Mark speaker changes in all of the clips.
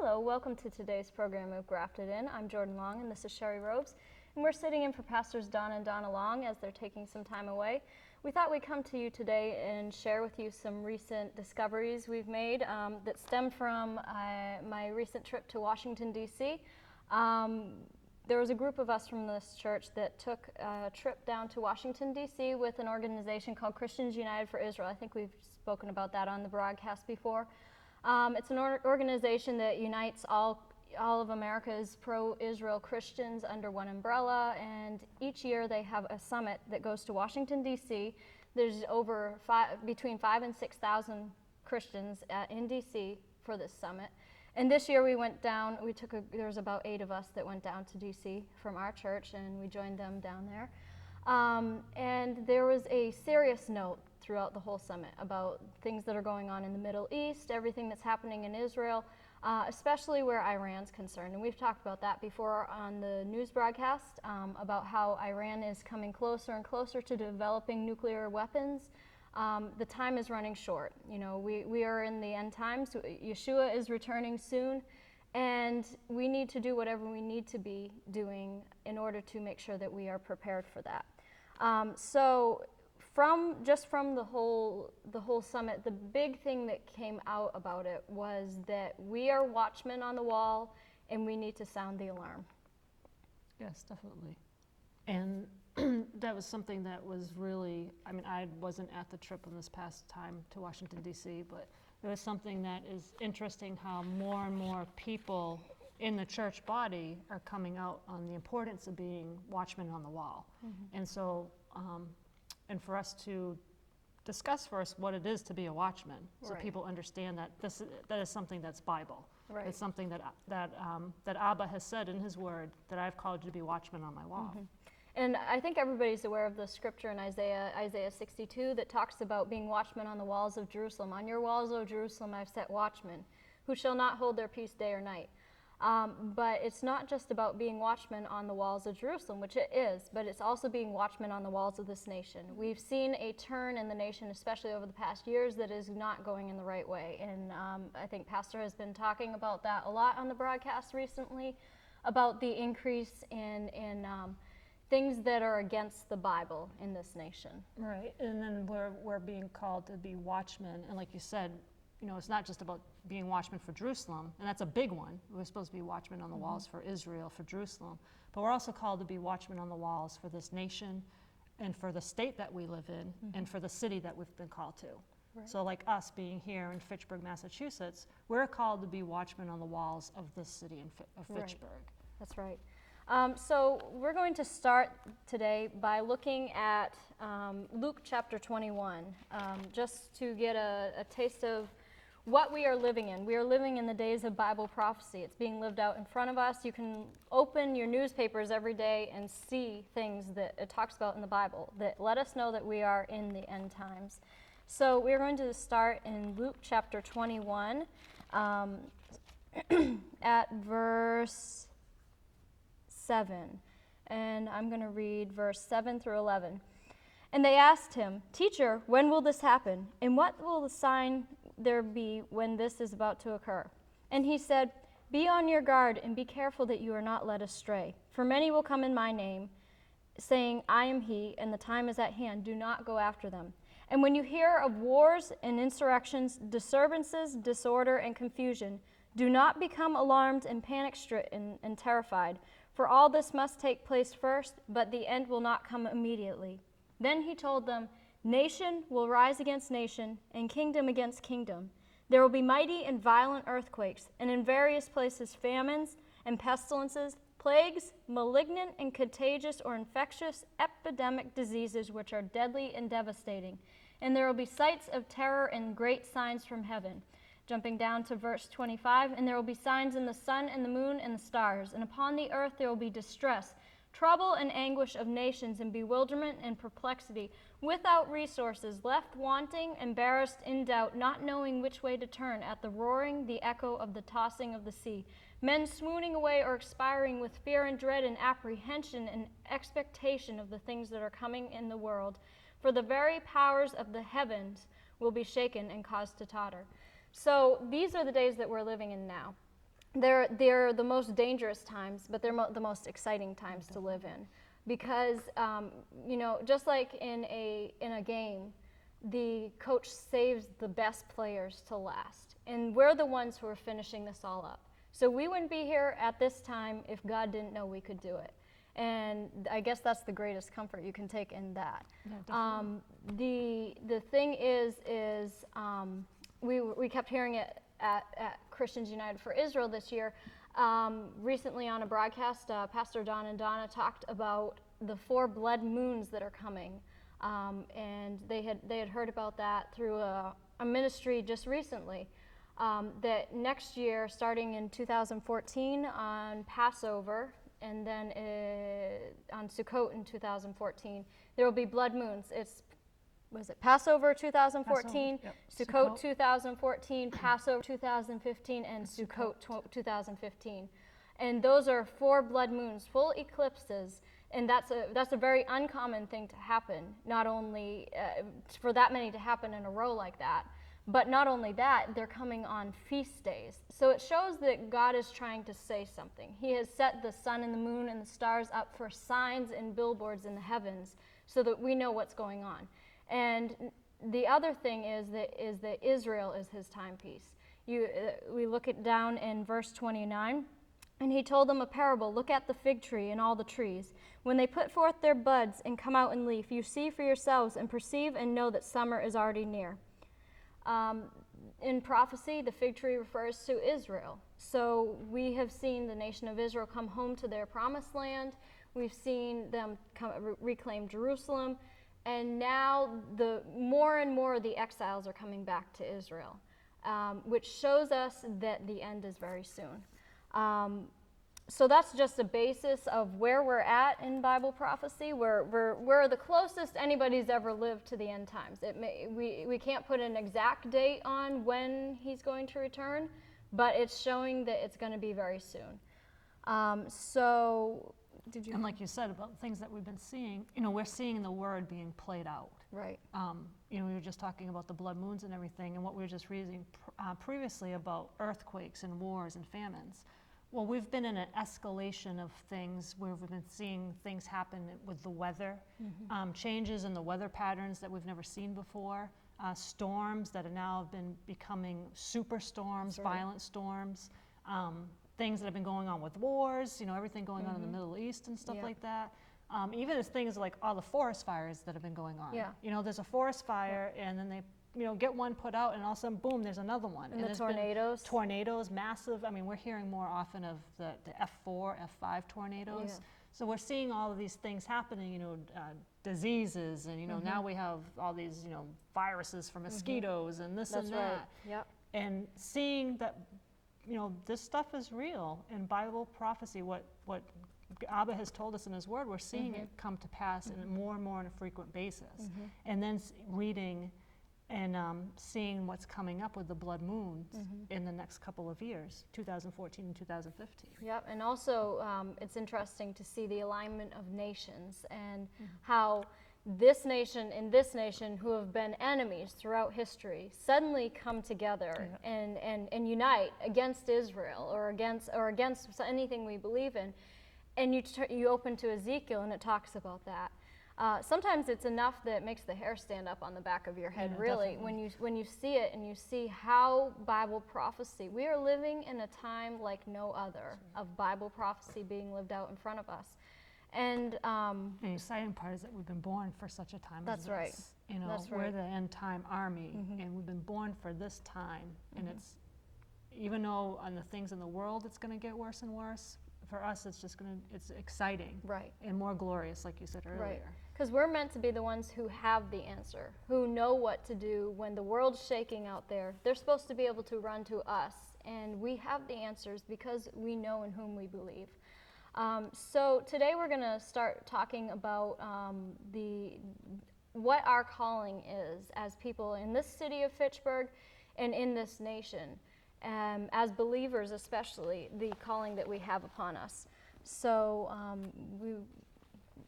Speaker 1: Hello, welcome to today's program of Grafted In. I'm Jordan Long and this is Sherry Robes, and we're sitting in for Pastors Don and Donna Long as they're taking some time away. We thought we'd come to you today and share with you some recent discoveries we've made that stem from my recent trip to Washington, D.C. There was a group of us from this church that took a trip down to Washington, D.C. with an organization called Christians United for Israel. I think we've spoken about that on the broadcast before. It's an organization that unites all of America's pro-Israel Christians under one umbrella, and each year they have a summit that goes to Washington, D.C. There's between 5,000 and 6,000 Christians in D.C. for this summit. And this year we went down, there was about 8 of us that went down to D.C. from our church, and we joined them down there. And there was a serious note throughout the whole summit about things that are going on in the Middle East, everything that's happening in Israel, especially where Iran's concerned. And we've talked about that before on the news broadcast, about how Iran is coming closer and closer to developing nuclear weapons. The time is running short. You know, we are in the end times. Yeshua is returning soon, and we need to do whatever we need to be doing in order to make sure that we are prepared for that. So from the whole summit, the big thing that came out about it was that we are watchmen on the wall, and we need to sound the alarm.
Speaker 2: Yes, definitely. And that was something that was really, I wasn't at the trip on this past time to Washington, D.C., but it was something that is interesting how more and more people in the church body are coming out on the importance of being watchmen on the wall. Mm-hmm. And so, and for us to discuss first what it is to be a watchman, so right. People understand that that is something that's Bible. Right. It's something that Abba has said in his word, that I've called you to be watchmen on my wall.
Speaker 1: Mm-hmm. And I think everybody's aware of the scripture in Isaiah 62 that talks about being watchmen on the walls of Jerusalem. On your walls, O Jerusalem, I've set watchmen who shall not hold their peace day or night. But it's not just about being watchmen on the walls of Jerusalem, which it is, but it's also being watchmen on the walls of this nation. We've seen a turn in the nation, especially over the past years, that is not going in the right way. And I think Pastor has been talking about that a lot on the broadcast recently, about the increase in things that are against the Bible in this nation.
Speaker 2: Right, and then we're being called to be watchmen, and like you said, you know, it's not just about being watchmen for Jerusalem, and that's a big one. We're supposed to be watchmen on the walls for Israel, for Jerusalem, but we're also called to be watchmen on the walls for this nation and for the state that we live in and for the city that we've been called to. Right. So like us being here in Fitchburg, Massachusetts, we're called to be watchmen on the walls of this city of Fitchburg.
Speaker 1: Right. That's right. So we're going to start today by looking at Luke chapter 21, just to get a taste of what we are living in. We are living in the days of Bible prophecy. It's being lived out in front of us. You can open your newspapers every day and see things that it talks about in the Bible that let us know that we are in the end times. So we're going to start in Luke chapter 21 at verse 7, and I'm going to read verse 7 through 11. And they asked him, "Teacher, when will this happen? And what will the sign there be when this is about to occur?" And he said, "Be on your guard and be careful that you are not led astray. For many will come in my name, saying, 'I am he,' and the time is at hand. Do not go after them. And when you hear of wars and insurrections, disturbances, disorder, and confusion, do not become alarmed and panic-stricken and terrified. For all this must take place first, but the end will not come immediately." Then he told them, "Nation will rise against nation, and kingdom against kingdom. There will be mighty and violent earthquakes, and in various places famines and pestilences, plagues, malignant and contagious or infectious epidemic diseases which are deadly and devastating. And there will be sights of terror and great signs from heaven." Jumping down to verse 25, "And there will be signs in the sun and the moon and the stars, and upon the earth there will be distress, trouble and anguish of nations, and bewilderment and perplexity, without resources, left wanting, embarrassed, in doubt, not knowing which way to turn, at the roaring, the echo of the tossing of the sea. Men swooning away or expiring with fear and dread and apprehension and expectation of the things that are coming in the world. For the very powers of the heavens will be shaken and caused to totter." So these are the days that we're living in now. they're the most dangerous times, but they're the most exciting times to live in, because just like in a game, the coach saves the best players to last, and we're the ones who are finishing this all up. So we wouldn't be here at this time if God didn't know we could do it, and I guess that's the greatest comfort you can take in that.
Speaker 2: Yeah,
Speaker 1: The thing is we kept hearing it at Christians United for Israel this year. Recently on a broadcast, Pastor Don and Donna talked about the 4 blood moons that are coming, and they had heard about that through a ministry just recently. That next year, starting in 2014 on Passover, and then on Sukkot in 2014, there will be blood moons. Was it Passover 2014,
Speaker 2: Passover, yep.
Speaker 1: Sukkot 2014, Passover 2015, and Sukkot 2015. And those are 4 blood moons, full eclipses, and that's a very uncommon thing to happen, not only for that many to happen in a row like that, but not only that, they're coming on feast days. So it shows that God is trying to say something. He has set the sun and the moon and the stars up for signs and billboards in the heavens so that we know what's going on. And the other thing is that Israel is his timepiece. We look it down in verse 29. And he told them a parable. Look at the fig tree and all the trees. When they put forth their buds and come out in leaf, you see for yourselves and perceive and know that summer is already near. In prophecy, the fig tree refers to Israel. So we have seen the nation of Israel come home to their promised land. We've seen them reclaim Jerusalem. And now more and more of the exiles are coming back to Israel, which shows us that the end is very soon. So that's just a basis of where we're at in Bible prophecy. We're the closest anybody's ever lived to the end times. We can't put an exact date on when he's going to return, but it's showing that it's going to be very soon.
Speaker 2: And like you said about things that we've been seeing, we're seeing the word being played out.
Speaker 1: Right.
Speaker 2: We were just talking about the blood moons and everything, and what we were just reading previously about earthquakes and wars and famines. Well, we've been in an escalation of things where we've been seeing things happen with the weather, changes in the weather patterns that we've never seen before, storms that have now been becoming super storms, violent storms, things that have been going on with wars, everything going on in the Middle East and stuff like that. Even as things like all the forest fires that have been going on.
Speaker 1: Yeah.
Speaker 2: There's a forest fire and then they get one put out and all of a sudden, boom, there's another one.
Speaker 1: And the tornadoes.
Speaker 2: Tornadoes, massive. I mean, we're hearing more often of the F4, F5 tornadoes. Yeah. So we're seeing all of these things happening, diseases, and, now we have all these, viruses from mosquitoes and this and that.
Speaker 1: Right. Yep.
Speaker 2: And seeing that, this stuff is real in Bible prophecy, what Abba has told us in his word, we're seeing it come to pass in more and more on a frequent basis. And then reading and seeing what's coming up with the blood moons in the next couple of years, 2014 and 2015.
Speaker 1: Yep, and also it's interesting to see the alignment of nations and how this nation and this nation, who have been enemies throughout history, suddenly come together and unite against Israel or against anything we believe in. And you open to Ezekiel and it talks about that. Sometimes it's enough that it makes the hair stand up on the back of your head, really, when you see it and you see how Bible prophecy, we are living in a time like no other of Bible prophecy being lived out in front of us. And
Speaker 2: the exciting part is that we've been born for such a time as this.
Speaker 1: Right. That's right.
Speaker 2: We're the end time army, and we've been born for this time. And it's, even though on the things in the world it's going to get worse and worse, for us it's exciting.
Speaker 1: Right.
Speaker 2: And more glorious, like you said earlier.
Speaker 1: Right. Because we're meant to be the ones who have the answer, who know what to do when the world's shaking out there. They're supposed to be able to run to us, and we have the answers because we know in whom we believe. So today we're going to start talking about what our calling is as people in this city of Fitchburg and in this nation, as believers especially, the calling that we have upon us. So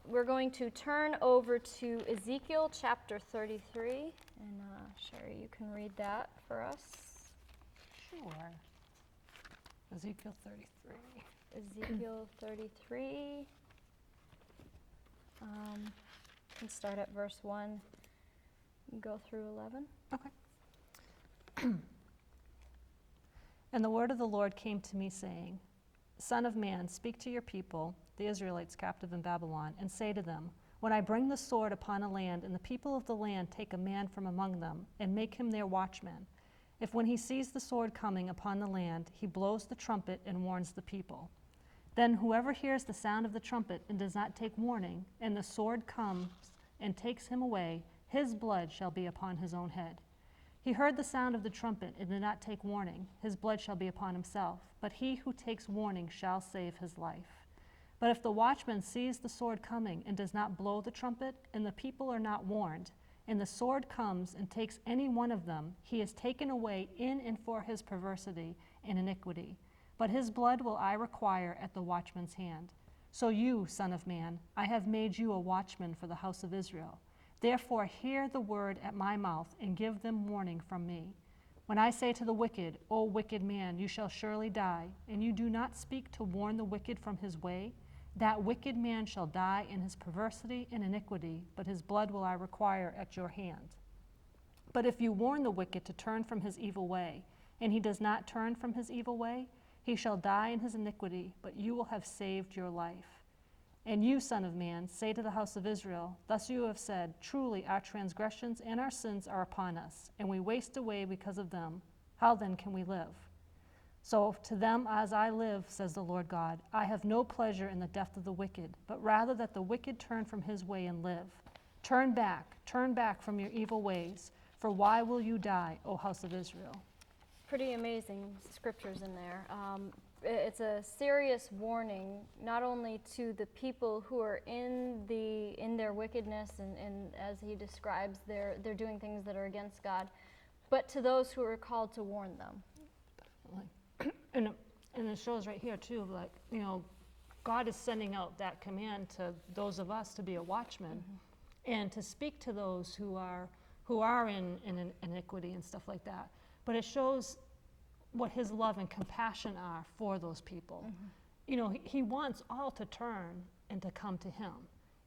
Speaker 1: we're going to turn over to Ezekiel chapter 33, and Sherry, you can read that for us.
Speaker 2: Sure. Ezekiel 33.
Speaker 1: Ezekiel 33. Can start at verse 1 and go through 11.
Speaker 2: Okay. And the word of the Lord came to me, saying, Son of man, speak to your people, the Israelites captive in Babylon, and say to them, When I bring the sword upon a land, and the people of the land take a man from among them, and make him their watchman, if when he sees the sword coming upon the land, he blows the trumpet and warns the people, then whoever hears the sound of the trumpet and does not take warning, and the sword comes and takes him away, his blood shall be upon his own head. He heard the sound of the trumpet and did not take warning. His blood shall be upon himself. But he who takes warning shall save his life. But if the watchman sees the sword coming and does not blow the trumpet, and the people are not warned, and the sword comes and takes any one of them, he is taken away in and for his perversity and iniquity. But his blood will I require at the watchman's hand. So you, son of man, I have made you a watchman for the house of Israel. Therefore hear the word at my mouth, and give them warning from me. When I say to the wicked, O wicked man, you shall surely die, and you do not speak to warn the wicked from his way, that wicked man shall die in his perversity and iniquity, but his blood will I require at your hand. But if you warn the wicked to turn from his evil way, and he does not turn from his evil way, he shall die in his iniquity, but you will have saved your life. And you, son of man, say to the house of Israel, Thus you have said, Truly our transgressions and our sins are upon us, and we waste away because of them. How then can we live? So to them as I live, says the Lord God, I have no pleasure in the death of the wicked, but rather that the wicked turn from his way and live. Turn back from your evil ways, for why will you die, O house of Israel?
Speaker 1: Pretty amazing scriptures in there. It's a serious warning, not only to the people who are in their wickedness, and as he describes, they're doing things that are against God, but to those who are called to warn them.
Speaker 2: Definitely. And it shows right here too, like, you know, God is sending out that command to those of us to be a watchman, and to speak to those who are in iniquity and stuff like that. But it shows what his love and compassion are for those people. You know, he wants all to turn and to come to him.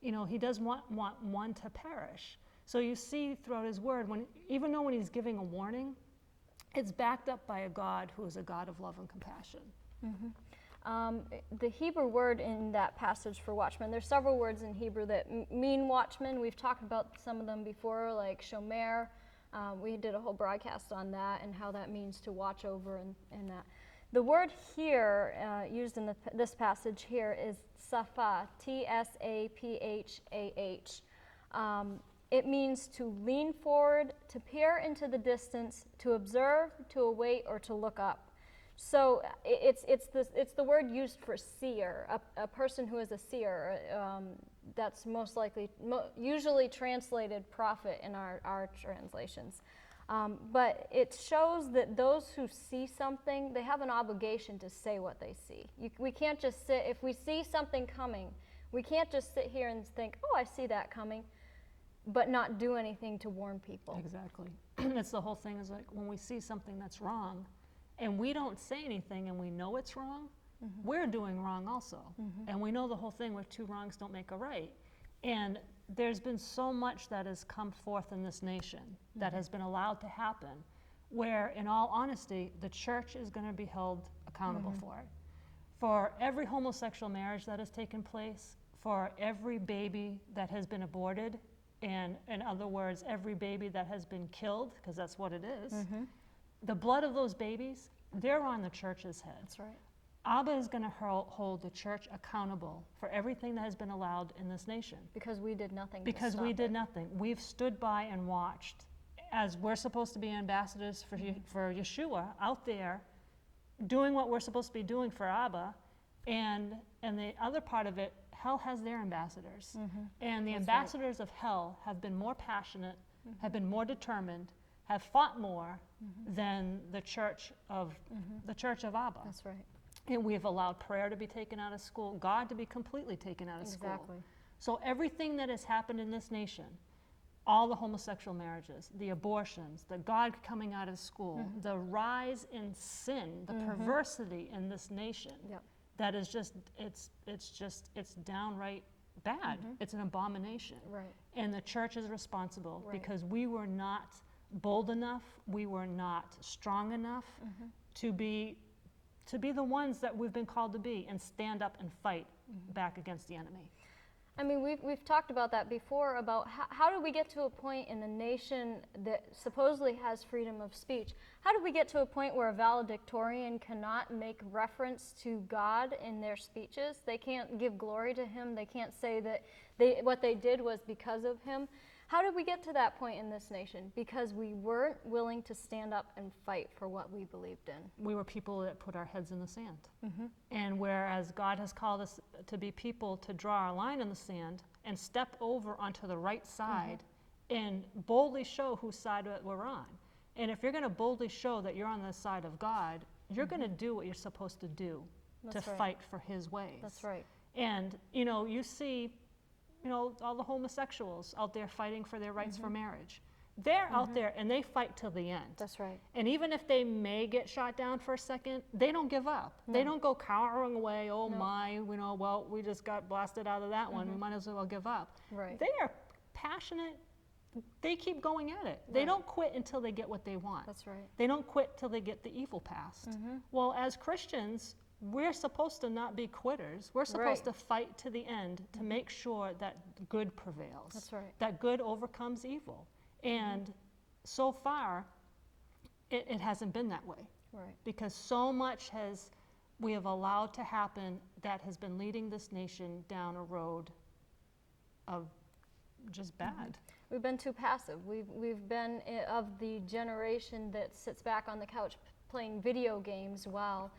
Speaker 2: You know, he does want one to perish. So you see throughout his word, even though when he's giving a warning, it's backed up by a God who is a God of love and compassion.
Speaker 1: The Hebrew word in that passage for watchman, there's several words in Hebrew that mean watchman. We've talked about some of them before, like shomer. We did a whole broadcast on that and how that means to watch over and that. The word here used in this passage here is tsapah, T-S-A-P-H-A-H. It means to lean forward, to peer into the distance, to observe, to await, or to look up. So it's the word used for seer, a person who is a seer. That's most likely, usually translated prophet in our translations. But it shows that those who see something, they have an obligation to say what they see. We can't just sit, if we see something coming, we can't just sit here and think, oh, I see that coming, but not do anything to warn people.
Speaker 2: Exactly. That's the whole thing, is like when we see something that's wrong and we don't say anything and we know it's wrong, we're doing wrong also. And we know the whole thing where two wrongs don't make a right. And there's been so much that has come forth in this nation that has been allowed to happen, where in all honesty, the church is going to be held accountable for it. For every homosexual marriage that has taken place, for every baby that has been aborted, and in other words, every baby that has been killed, because that's what it is, the blood of those babies, they're on the church's head.
Speaker 1: That's right.
Speaker 2: Abba is going to hold the church accountable for everything that has been allowed in this nation.
Speaker 1: Because we did nothing
Speaker 2: Because
Speaker 1: to stop
Speaker 2: we did
Speaker 1: it.
Speaker 2: nothing. We've stood by and watched, as we're supposed to be ambassadors for Yeshua out there, doing what we're supposed to be doing for Abba, and the other part of it, hell has their ambassadors. And the ambassadors of hell have been more passionate, have been more determined, have fought more than the church of Abba.
Speaker 1: That's right.
Speaker 2: And we have allowed prayer to be taken out of school, God to be completely taken out of school.
Speaker 1: Exactly.
Speaker 2: So everything that has happened in this nation, all the homosexual marriages, the abortions, the God coming out of school, the rise in sin, the perversity in this nation,
Speaker 1: Yep.
Speaker 2: that is just, it's downright bad. It's an abomination.
Speaker 1: Right.
Speaker 2: And the church is responsible
Speaker 1: Right.
Speaker 2: because we were not bold enough, we were not strong enough to be the ones that we've been called to be and stand up and fight back against the enemy.
Speaker 1: I mean, we've talked about that before, about how do we get to a point in a nation that supposedly has freedom of speech? How do we get to a point where a valedictorian cannot make reference to God in their speeches? They can't give glory to him. They can't say that what they did was because of him. How did we get to that point in this nation? Because we weren't willing to stand up and fight for what we believed in.
Speaker 2: We were people that put our heads in the sand. And whereas God has called us to be people to draw our line in the sand and step over onto the right side and boldly show whose side we're on. And if you're going to boldly show that you're on the side of God, you're going to do what you're supposed to do to fight for his ways.
Speaker 1: That's right.
Speaker 2: And, you see, all the homosexuals out there fighting for their rights for marriage. They're out there and they fight till the end.
Speaker 1: That's right.
Speaker 2: And even if they may get shot down for a second, they don't give up.
Speaker 1: No.
Speaker 2: They don't go cowering away, oh
Speaker 1: No.
Speaker 2: my, well, we just got blasted out of that one, we might as well give up.
Speaker 1: Right.
Speaker 2: They are passionate. They keep going at it. They don't quit until they get what they want.
Speaker 1: That's right.
Speaker 2: They don't quit till they get the evil past. Well, as Christians, we're supposed to not be quitters. We're supposed to fight to the end to make sure that good prevails.
Speaker 1: That's right.
Speaker 2: That good overcomes evil. And so far, it hasn't been that way.
Speaker 1: Right.
Speaker 2: Because so much we have allowed to happen that has been leading this nation down a road of just bad.
Speaker 1: We've been too passive. We've been of the generation that sits back on the couch playing video games while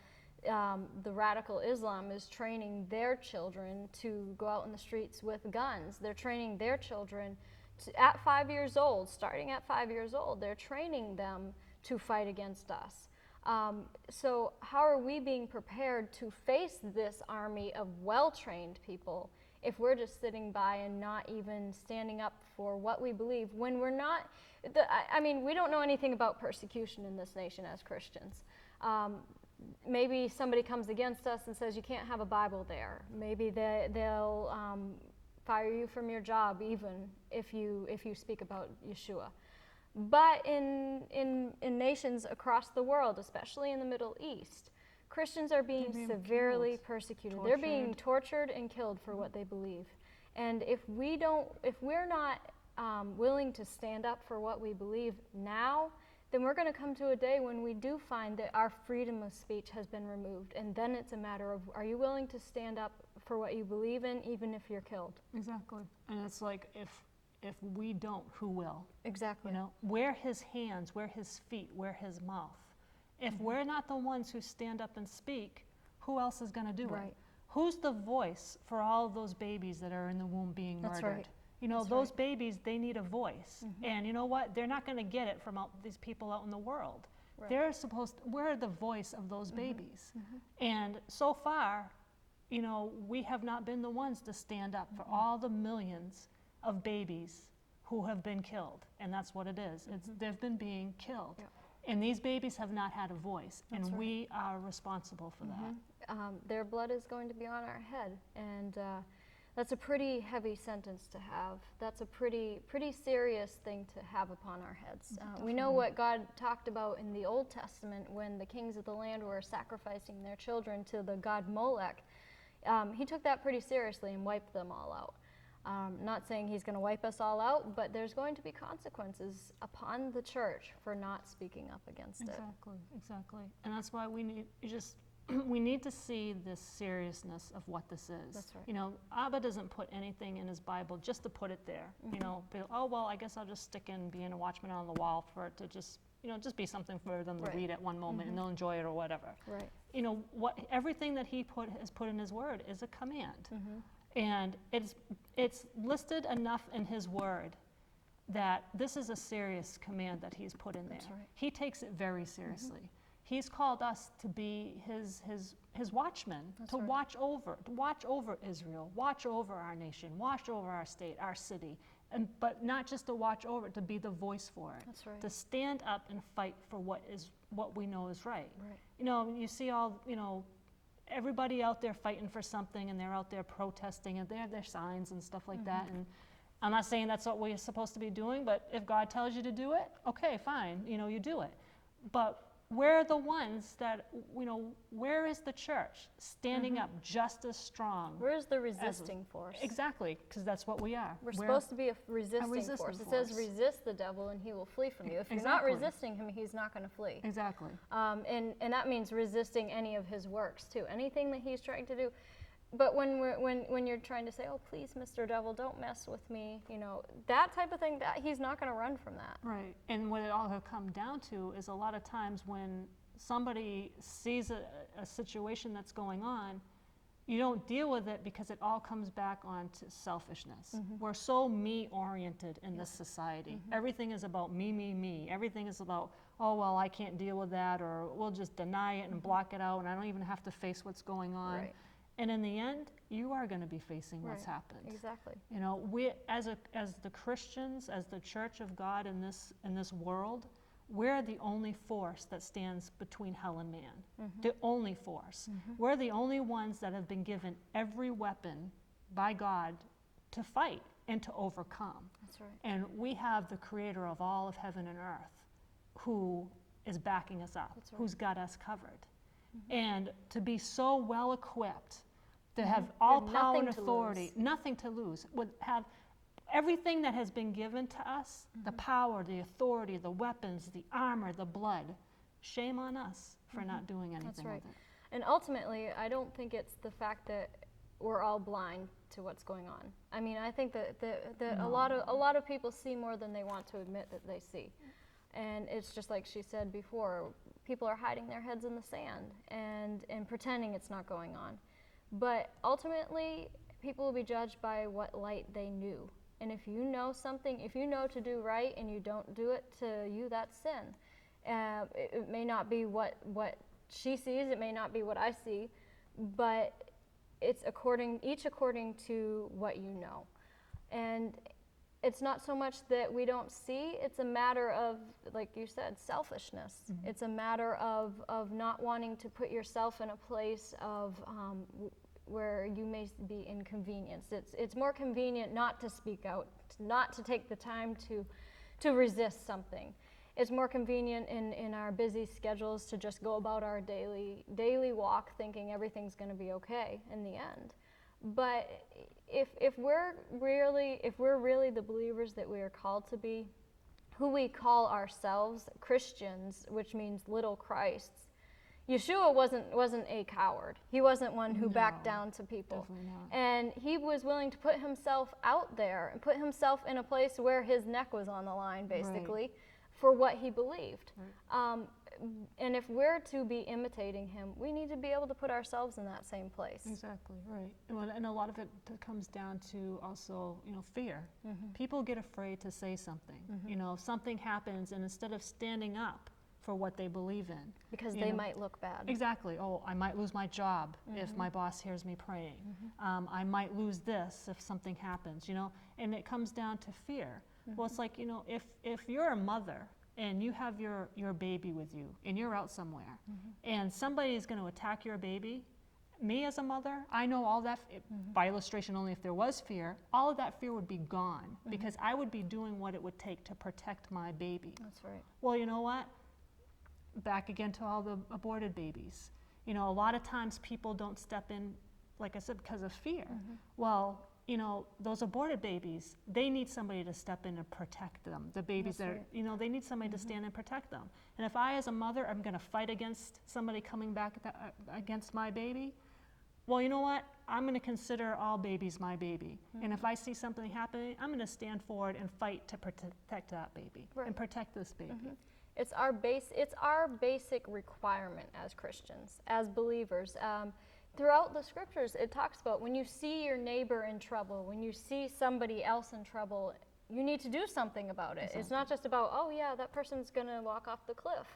Speaker 1: the radical Islam is training their children to go out in the streets with guns. They're training their children at 5 years old, starting at 5 years old, they're training them to fight against us. So how are we being prepared to face this army of well-trained people if we're just sitting by and not even standing up for what we believe when we're not? We don't know anything about persecution in this nation as Christians. Maybe somebody comes against us and says you can't have a Bible there. Maybe they'll fire you from your job even if you speak about Yeshua. But in nations across the world, especially in the Middle East, Christians are being severely persecuted. They're being tortured and killed for what they believe. And if we're not willing to stand up for what we believe now, then we're going to come to a day when we do find that our freedom of speech has been removed. And then it's a matter of, are you willing to stand up for what you believe in, even if you're killed?
Speaker 2: Exactly. And it's like, if we don't, who will?
Speaker 1: Exactly.
Speaker 2: We're his hands, we're his feet, we're his mouth. If we're not the ones who stand up and speak, who else is going to do it? Who's the voice for all of those babies that are in the womb being murdered?
Speaker 1: Right.
Speaker 2: Those babies, they need a voice. And you know what? They're not going to get it from these people out in the world. Right. We're the voice of those babies. And so far, we have not been the ones to stand up for all the millions of babies who have been killed. And that's what it is. They've been being killed. Yeah. And these babies have not had a voice. That's and we are responsible for that.
Speaker 1: Their blood is going to be on our head. And that's a pretty heavy sentence to have. That's a pretty serious thing to have upon our heads. We know what God talked about in the Old Testament when the kings of the land were sacrificing their children to the god Molech. He took that pretty seriously and wiped them all out. Not saying he's going to wipe us all out, but there's going to be consequences upon the church for not speaking up against it.
Speaker 2: Exactly. And that's why we need to see the seriousness of what this is.
Speaker 1: That's right.
Speaker 2: Abba doesn't put anything in his Bible just to put it there. I guess I'll just stick in being a watchman on the wall for it to just be something for them to read at one moment and they'll enjoy it or whatever.
Speaker 1: Right.
Speaker 2: Everything that he has put in his word is a command. And it's listed enough in his word that this is a serious command that he's put in there.
Speaker 1: That's right.
Speaker 2: He takes it very seriously. He's called us to be his watchmen, to watch over Israel, watch over our nation, watch over our state, our city, but not just to watch over it, to be the voice for it.
Speaker 1: That's right.
Speaker 2: To stand up and fight for what we know is right.
Speaker 1: Right.
Speaker 2: You know, you see all, everybody out there fighting for something, and they're out there protesting, and they have their signs and stuff like that. And I'm not saying that's what we're supposed to be doing, but if God tells you to do it, okay, fine, you do it. But we're the ones that, where is the church standing up just as strong?
Speaker 1: Where's the resisting force?
Speaker 2: Exactly, because that's what we are.
Speaker 1: We're supposed to be a resisting force.
Speaker 2: force.
Speaker 1: It says resist the devil and he will flee from you. If you're not
Speaker 2: Exactly.
Speaker 1: resisting him, he's not going to flee.
Speaker 2: Exactly.
Speaker 1: And that means resisting any of his works too, anything that he's trying to do. But when you're trying to say, oh, please, Mr. Devil, don't mess with me, that type of thing, that he's not going to run from that.
Speaker 2: Right. And what it all will come down to is a lot of times when somebody sees a situation that's going on, you don't deal with it because it all comes back onto selfishness. We're so me-oriented in this society. Everything is about me, me, me. Everything is about, oh, well, I can't deal with that, or we'll just deny it and block it out, and I don't even have to face what's going on.
Speaker 1: Right.
Speaker 2: And in the end, you are going to be facing what's happened.
Speaker 1: Exactly.
Speaker 2: We as the Christians, as the Church of God in this world, we're the only force that stands between hell and man. The only force. We're the only ones that have been given every weapon by God to fight and to overcome.
Speaker 1: That's right.
Speaker 2: And we have the Creator of all of heaven and earth who is backing us up,
Speaker 1: That's right.
Speaker 2: who's got us covered. And to be so well equipped, to have all power and authority, nothing to lose, would have everything that has been given to us, the power, the authority, the weapons, the armor, the blood. Shame on us for not doing anything
Speaker 1: That's right.
Speaker 2: with it.
Speaker 1: And ultimately, I don't think it's the fact that we're all blind to what's going on. I mean, I think that a lot of people see more than they want to admit that they see. And it's just like she said before, people are hiding their heads in the sand and pretending it's not going on. But ultimately, people will be judged by what light they knew. And if you know something, if you know to do right and you don't do it, to you that's sin. It may not be what she sees, it may not be what I see, but it's each according to what you know. And it's not so much that we don't see, it's a matter of, like you said, selfishness. It's a matter of not wanting to put yourself in a place of where you may be inconvenienced. It's more convenient not to speak out, not to take the time to resist something. It's more convenient in our busy schedules to just go about our daily walk thinking everything's going to be okay in the end. But if we're really the believers that we are called to be, who we call ourselves Christians, which means little Christs, Yeshua wasn't a coward. He wasn't one who backed down to people.
Speaker 2: Definitely not.
Speaker 1: And he was willing to put himself out there and put himself in a place where his neck was on the line, basically, for what he believed.
Speaker 2: Right.
Speaker 1: And if we're to be imitating him, we need to be able to put ourselves in that same place.
Speaker 2: Exactly, right. And a lot of it comes down to also, fear. People get afraid to say something. If something happens, and instead of standing up for what they believe in.
Speaker 1: Because they might look bad.
Speaker 2: Exactly. Oh, I might lose my job if my boss hears me praying. I might lose this if something happens, And it comes down to fear. Well, it's like, if you're a mother and you have your baby with you and you're out somewhere and somebody is going to attack your baby, me as a mother, I know all that, by illustration only, if there was fear, all of that fear would be gone because I would be doing what it would take to protect my baby.
Speaker 1: That's right.
Speaker 2: Well, you know what? Back again to all the aborted babies. A lot of times people don't step in, like I said, because of fear. Well, those aborted babies, they need somebody to step in and protect them. The babies
Speaker 1: That's right.
Speaker 2: they need somebody to stand and protect them. And if I, as a mother, am going to fight against somebody coming back against my baby, well, you know what? I'm going to consider all babies my baby. And if I see something happening, I'm going to stand forward and fight to protect that baby and protect this baby.
Speaker 1: It's our basic requirement as Christians, as believers. Throughout the scriptures, it talks about when you see your neighbor in trouble, when you see somebody else in trouble, you need to do something about it. Exactly. It's not just about, oh yeah, that person's going to walk off the cliff.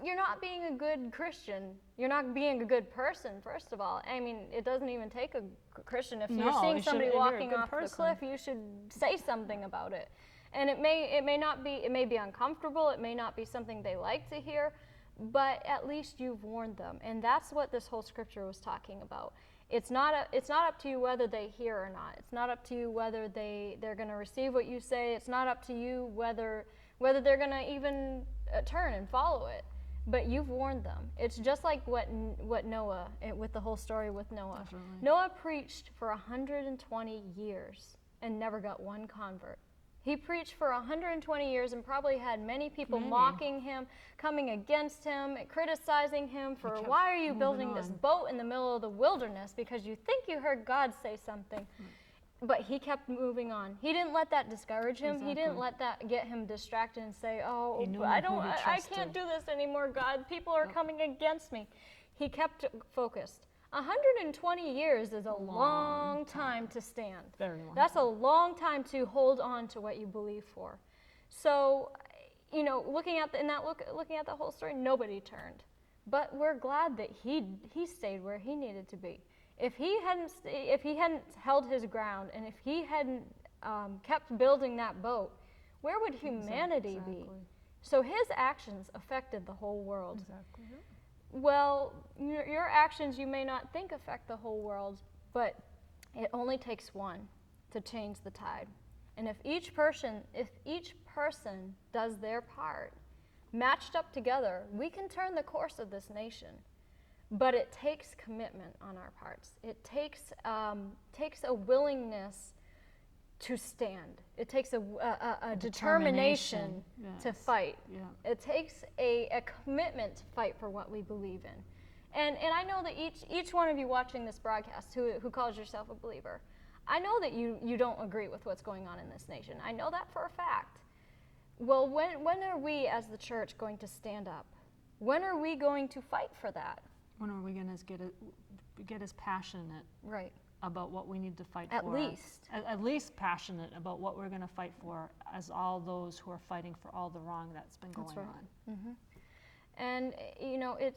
Speaker 1: you're not being a good Christian. You're not being a good person, first of all. I mean, it doesn't even take a Christian. If you're seeing somebody walking off the cliff, you should say something about it. And it may be uncomfortable. It may not be something they like to hear, but at least you've warned them. And that's what this whole scripture was talking about. It's not up to you whether they hear or not. It's not up to you whether they're going to receive what you say. It's not up to you whether they're going to even turn and follow it. But you've warned them. It's just like what Noah, with the whole story with Noah.
Speaker 2: Definitely.
Speaker 1: Noah preached for 120 years and never got one convert. He preached for 120 years and probably had many people mocking him, coming against him, criticizing him for, why are you building this boat in the middle of the wilderness? Because you think you heard God say something. But he kept moving on. He didn't let that discourage him. Exactly. He didn't let that get him distracted and say, oh, I can't do this anymore, God. People are coming against me. He kept focused. 120 years is a long time to stand.
Speaker 2: Very long.
Speaker 1: That's a long time to hold on to what you believe for. So, looking at the whole story, nobody turned. But we're glad that he stayed where he needed to be. If he hadn't held his ground, and if he hadn't kept building that boat, where would humanity be? So his actions affected the whole world. Exactly. Well, your actions you may not think affect the whole world, but it only takes one to change the tide. And if each person does their part, matched up together, we can turn the course of this nation. But it takes commitment on our parts. It takes a willingness to stand. It takes a determination to fight. Yeah. It takes a commitment to fight for what we believe in. And I know that each one of you watching this broadcast who calls yourself a believer, I know that you don't agree with what's going on in this nation. I know that for a fact. Well, when are we as the church going to stand up? When are we going to fight for that?
Speaker 2: When are we going to get as passionate about what we need to fight
Speaker 1: for?
Speaker 2: At least passionate about what we're going to fight for as all those who are fighting for all the wrong that's been going on.
Speaker 1: Mm-hmm. And,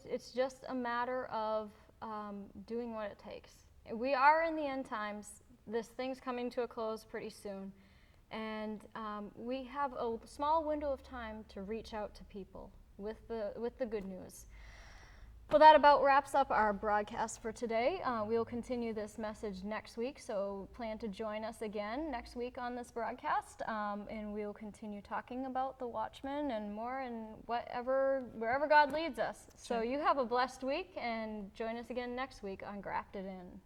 Speaker 1: it's just a matter of doing what it takes. We are in the end times. This thing's coming to a close pretty soon. And we have a small window of time to reach out to people with the good news. Well, that about wraps up our broadcast for today. We'll continue this message next week, so plan to join us again next week on this broadcast, and we'll continue talking about the Watchman and more, and wherever God leads us. So you have a blessed week, and join us again next week on Grafted In.